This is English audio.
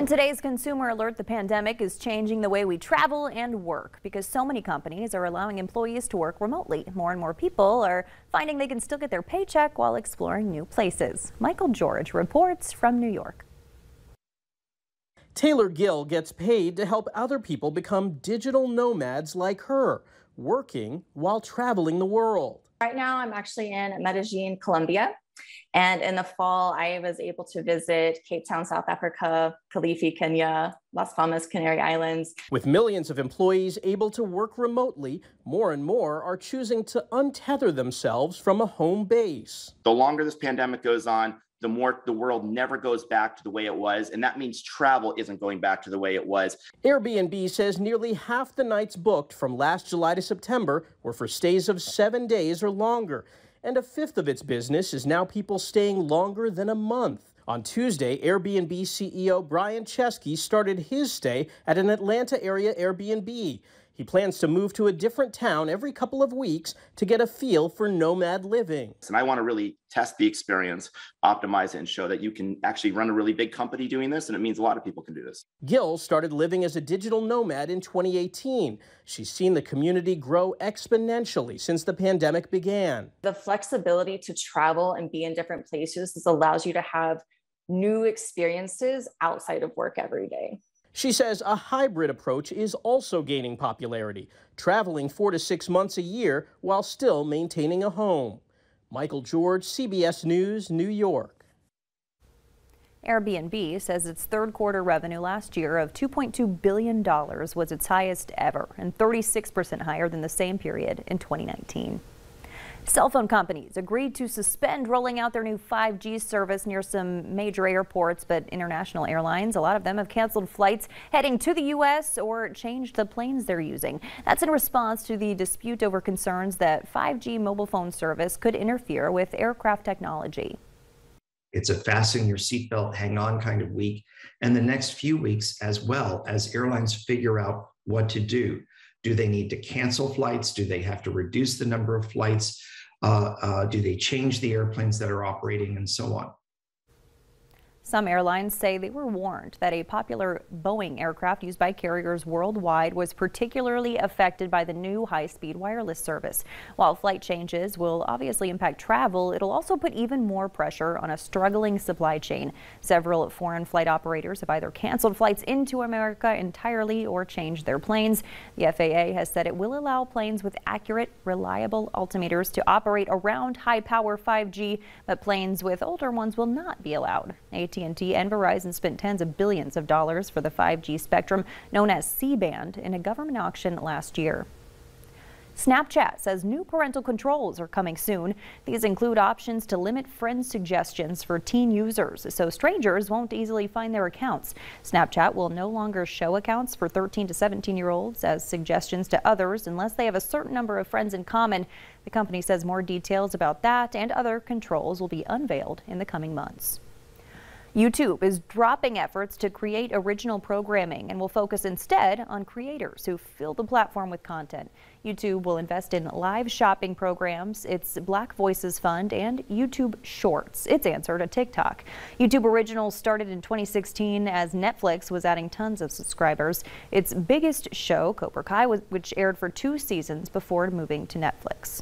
In today's Consumer Alert, the pandemic is changing the way we travel and work because so many companies are allowing employees to work remotely. More and more people are finding they can still get their paycheck while exploring new places. Michael George reports from New York. Taylor Gill gets paid to help other people become digital nomads like her, working while traveling the world. Right now, I'm actually in Medellin, Colombia. And in the fall, I was able to visit Cape Town, South Africa, Kilifi, Kenya, Las Palmas, Canary Islands. With millions of employees able to work remotely, more and more are choosing to untether themselves from a home base. The longer this pandemic goes on, the more the world never goes back to the way it was, and that means travel isn't going back to the way it was. Airbnb says nearly half the nights booked from last July to September were for stays of 7 days or longer. And a fifth of its business is now people staying longer than a month. On Tuesday, Airbnb CEO Brian Chesky started his stay at an Atlanta area Airbnb. He plans to move to a different town every couple of weeks to get a feel for nomad living. And I want to really test the experience, optimize it, and show that you can actually run a really big company doing this, and it means a lot of people can do this. Gill started living as a digital nomad in 2018. She's seen the community grow exponentially since the pandemic began. The flexibility to travel and be in different places allows you to have new experiences outside of work every day. She says a hybrid approach is also gaining popularity, traveling 4 to 6 months a year while still maintaining a home. Michael George, CBS News, New York. Airbnb says its third quarter revenue last year of $2.2 billion was its highest ever and 36% higher than the same period in 2019. Cell phone companies agreed to suspend rolling out their new 5G service near some major airports, but international airlines, a lot of them have canceled flights heading to the U.S. or changed the planes they're using. That's in response to the dispute over concerns that 5G mobile phone service could interfere with aircraft technology. It's a fasten your seatbelt, hang on kind of week, and the next few weeks as well as airlines figure out what to do. Do they need to cancel flights? Do they have to reduce the number of flights? Do they change the airplanes that are operating and so on? Some airlines say they were warned that a popular Boeing aircraft used by carriers worldwide was particularly affected by the new high-speed wireless service. While flight changes will obviously impact travel, it'll also put even more pressure on a struggling supply chain. Several foreign flight operators have either canceled flights into America entirely or changed their planes. The FAA has said it will allow planes with accurate, reliable altimeters to operate around high-power 5G, but planes with older ones will not be allowed. AT&T and Verizon spent tens of billions of dollars for the 5G spectrum known as C-band in a government auction last year. Snapchat says new parental controls are coming soon. These include options to limit friend suggestions for teen users so strangers won't easily find their accounts. Snapchat will no longer show accounts for 13 to 17-year-olds as suggestions to others unless they have a certain number of friends in common. The company says more details about that and other controls will be unveiled in the coming months. YouTube is dropping efforts to create original programming and will focus instead on creators who fill the platform with content. YouTube will invest in live shopping programs, its Black Voices Fund, and YouTube Shorts, its answer to TikTok. YouTube Originals started in 2016 as Netflix was adding tons of subscribers. Its biggest show, Cobra Kai, which aired for 2 seasons before moving to Netflix.